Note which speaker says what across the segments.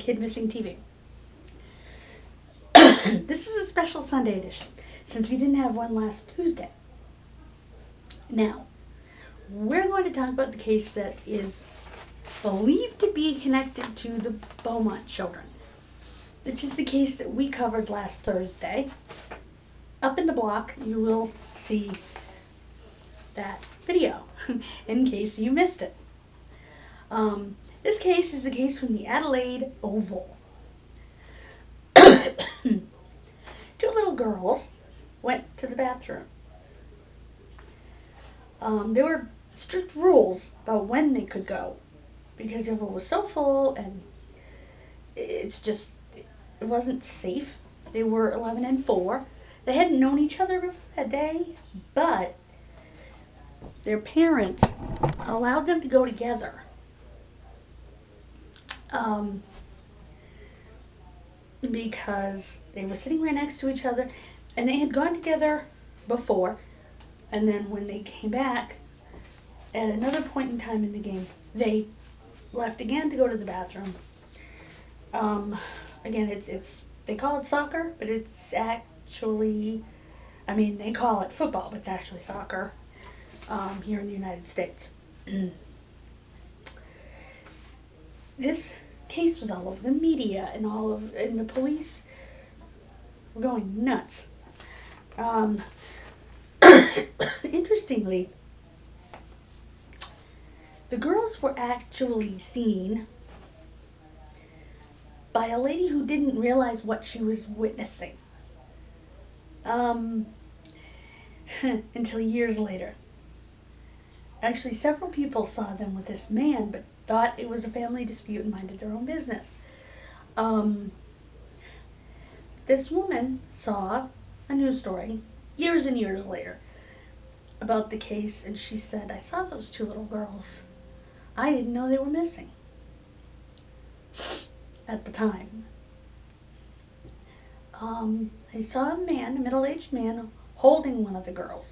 Speaker 1: Kid Missing TV. This is a special Sunday edition, since we didn't have one last Tuesday. Now, we're going to talk about the case that is believed to be connected to the Beaumont children, which is the case that we covered last Thursday. Up in the block, you will see that video, in case you missed it. This case is a case from the Adelaide Oval. Two little girls went to the bathroom. There were strict rules about when they could go, because the Oval was so full and it wasn't safe. They were 11 and 4. They hadn't known each other before that day, but their parents allowed them to go together. Because they were sitting right next to each other, and they had gone together before, and then when they came back at another point in time in the game, they left again to go to the bathroom. Again, they call it soccer, but it's actually, they call it football, but it's actually soccer here in the United States. This case was all over the media, and the police were going nuts. Interestingly, the girls were actually seen by a lady who didn't realize what she was witnessing until years later. Actually, several people saw them with this man, but thought it was a family dispute and minded their own business. This woman saw a news story years and years later about the case, and she said, "I saw those two little girls. I didn't know they were missing at the time." I saw a middle-aged man, holding one of the girls.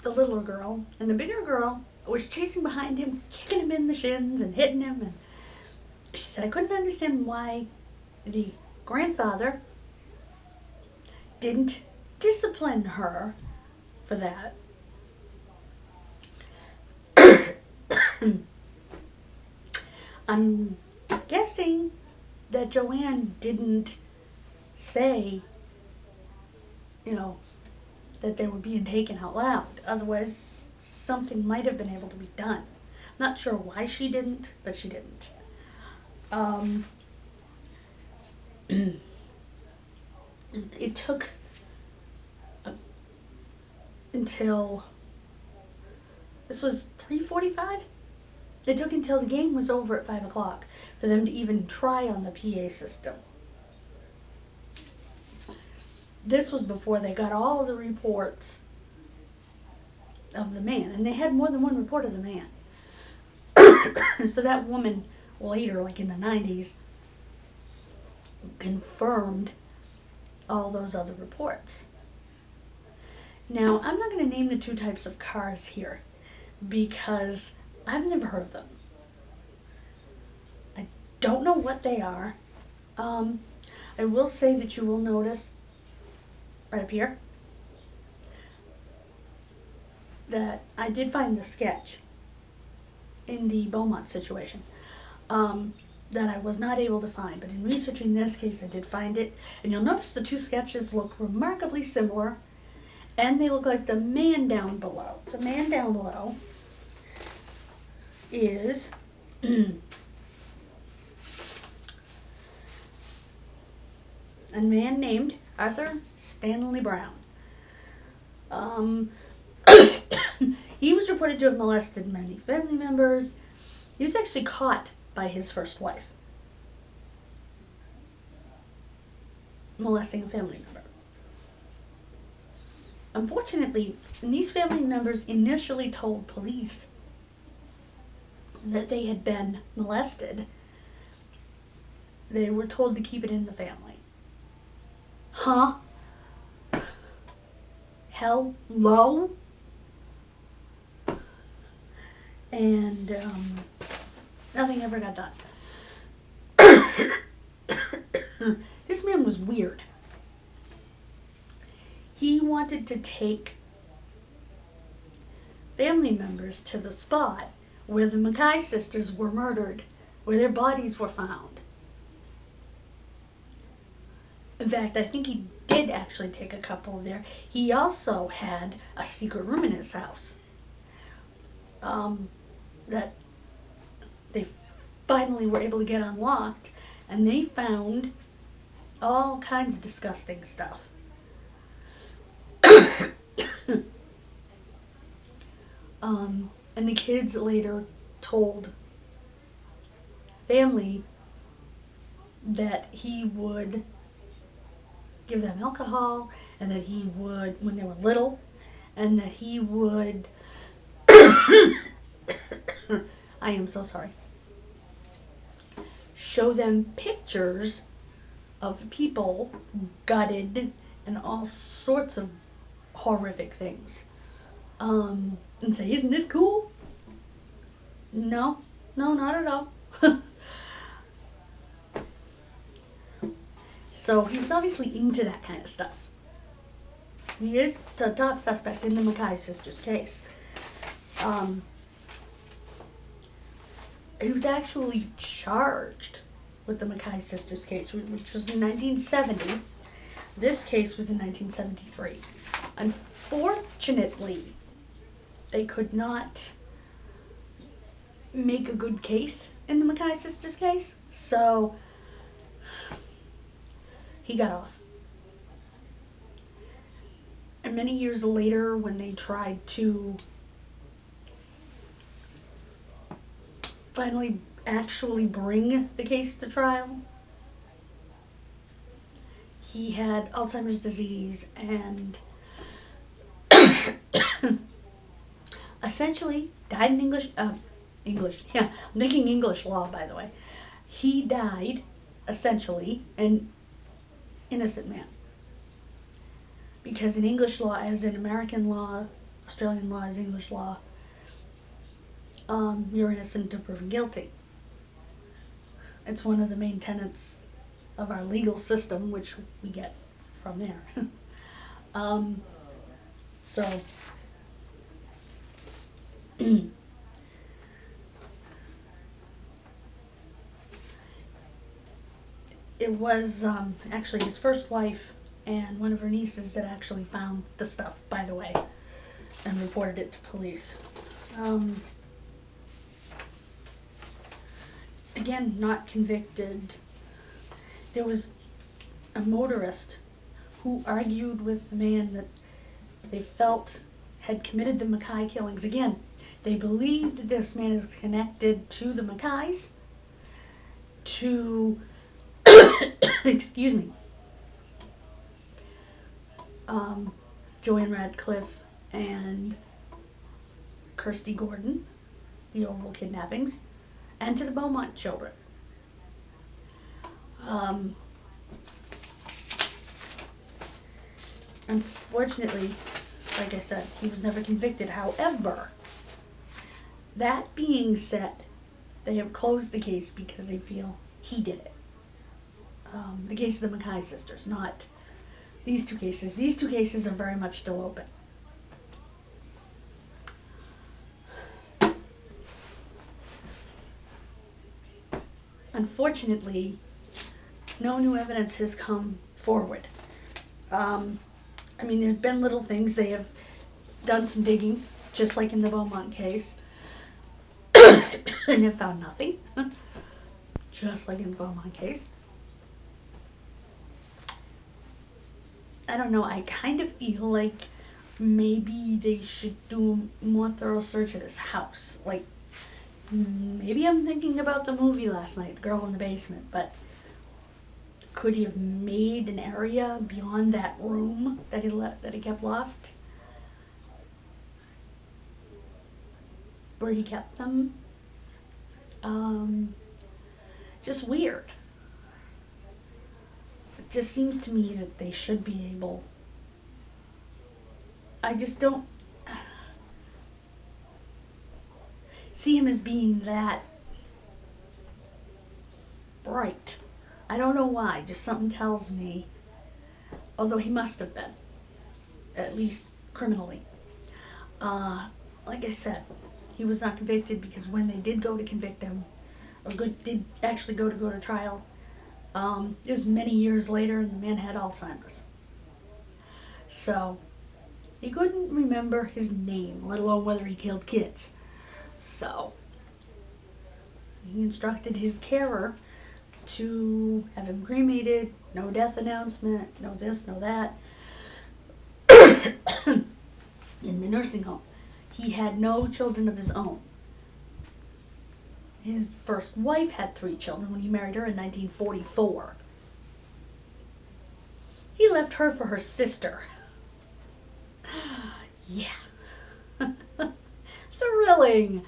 Speaker 1: The littler girl, and the bigger girl was chasing behind him, kicking him in the shins and hitting him. And she said, "I couldn't understand why the grandfather didn't discipline her for that." I'm guessing that Joanne didn't say, that they were being taken out loud. Otherwise, something might have been able to be done. Not sure why she didn't, but she didn't. It took until, this was 3:45? It took until the game was over at 5 o'clock for them to even try on the PA system. This was before they got all of the reports of the man, and they had more than one report of the man. So that woman later, like in the 90s, confirmed all those other reports. Now, I'm not going to name the two types of cars here because I've never heard of them. I don't know what they are. I will say that you will notice right up here that I did find the sketch in the Beaumont situation that I was not able to find, but in researching this case I did find it, and you'll notice the two sketches look remarkably similar, and they look like the man down below. The man down below is a man named Arthur Stanley Brown. He was reported to have molested many family members. He was actually caught by his first wife molesting a family member. Unfortunately, these family members initially told police that they had been molested. They were told to keep it in the family. Huh? Hello? And Nothing ever got done. This man was weird. He wanted to take family members to the spot where the Mackay sisters were murdered, where their bodies were found. In fact, I think he did actually take a couple there. He also had a secret room in his house that they finally were able to get unlocked, and they found all kinds of disgusting stuff. And the kids later told family that he would give them alcohol, and that he would, when they were little, and that he would I am so sorry, show them pictures of people gutted and all sorts of horrific things, and say, isn't this cool? No, not at all. So he was obviously into that kind of stuff. He is the top suspect in the Mackay sisters case. He was actually charged with the Mackay sisters case, which was in 1970. This case was in 1973. Unfortunately, they could not make a good case in the Mackay sisters case, so he got off. And many years later, when they tried to finally actually bring the case to trial, he had Alzheimer's disease and essentially died in I'm making English law, by the way. He died essentially an innocent man. Because in English law, as in American law, Australian law, as English law, you're innocent until proven guilty. It's one of the main tenets of our legal system, which we get from there. So it was actually his first wife and one of her nieces that actually found the stuff, by the way, and reported it to police. Again, not convicted. There was a motorist who argued with the man that they felt had committed the Mackay killings. Again, they believed this man is connected to the Mackays, to excuse me, Joanne Ratcliffe and Kirste Gordon, the Oval Kidnappings, and to the Beaumont children. Unfortunately, like I said, he was never convicted. However, that being said, they have closed the case because they feel he did it. The case of the Mackay sisters, not these two cases. These two cases are very much still open. Unfortunately, no new evidence has come forward. I mean, there's been little things. They have done some digging, just like in the Beaumont case, and have found nothing, just like in the Beaumont case. I don't know, I kind of feel like maybe they should do a more thorough search of his house. Like, maybe I'm thinking about the movie last night, The Girl in the Basement, but could he have made an area beyond that room that he kept locked, where he kept them? Just weird. It just seems to me that they should be able. I just don't see him as being that bright. I don't know why, just something tells me, although he must have been, at least criminally. Like I said, he was not convicted because when they did go to convict him, or did actually go to trial, it was many years later and the man had Alzheimer's. So, he couldn't remember his name, let alone whether he killed kids. So, he instructed his carer to have him cremated, no death announcement, no this, no that, in the nursing home. He had no children of his own. His first wife had 3 children when he married her in 1944. He left her for her sister. Yeah. Thrilling.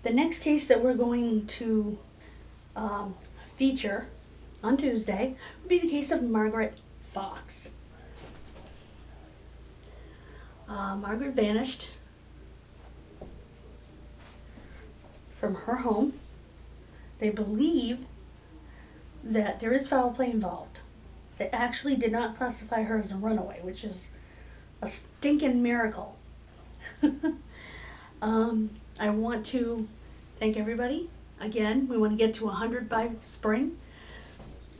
Speaker 1: The next case that we're going to feature on Tuesday would be the case of Margaret Fox. Margaret vanished from her home. They believe that there is foul play involved. They actually did not classify her as a runaway, which is a stinking miracle. I want to thank everybody. Again, we want to get to 100 by spring.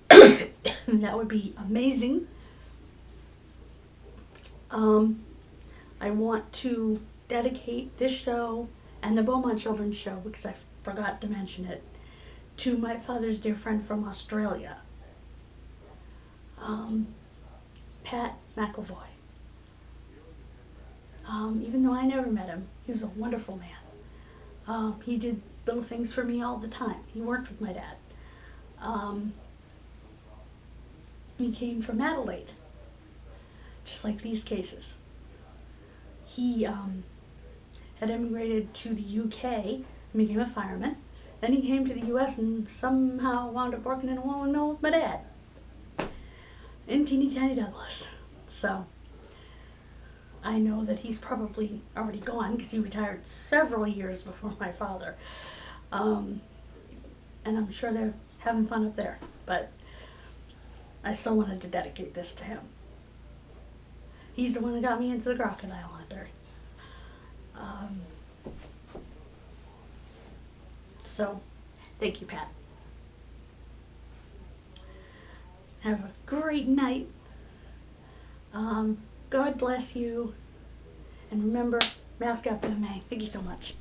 Speaker 1: That would be amazing. I want to dedicate this show and the Beaumont Children's Show, because I forgot to mention it, to my father's dear friend from Australia, Pat McElvoy. Even though I never met him, he was a wonderful man. He did little things for me all the time. He worked with my dad. He came from Adelaide, just like these cases. He had immigrated to the UK and became a fireman. Then he came to the US and somehow wound up working in a woolen mill with my dad in teeny tiny Douglas. So I know that he's probably already gone because he retired several years before my father. And I'm sure they're having fun up there. But I still wanted to dedicate this to him. He's the one that got me into the crocodile hunter. So, thank you, Pat. Have a great night. God bless you. And remember, mask after the May. Thank you so much.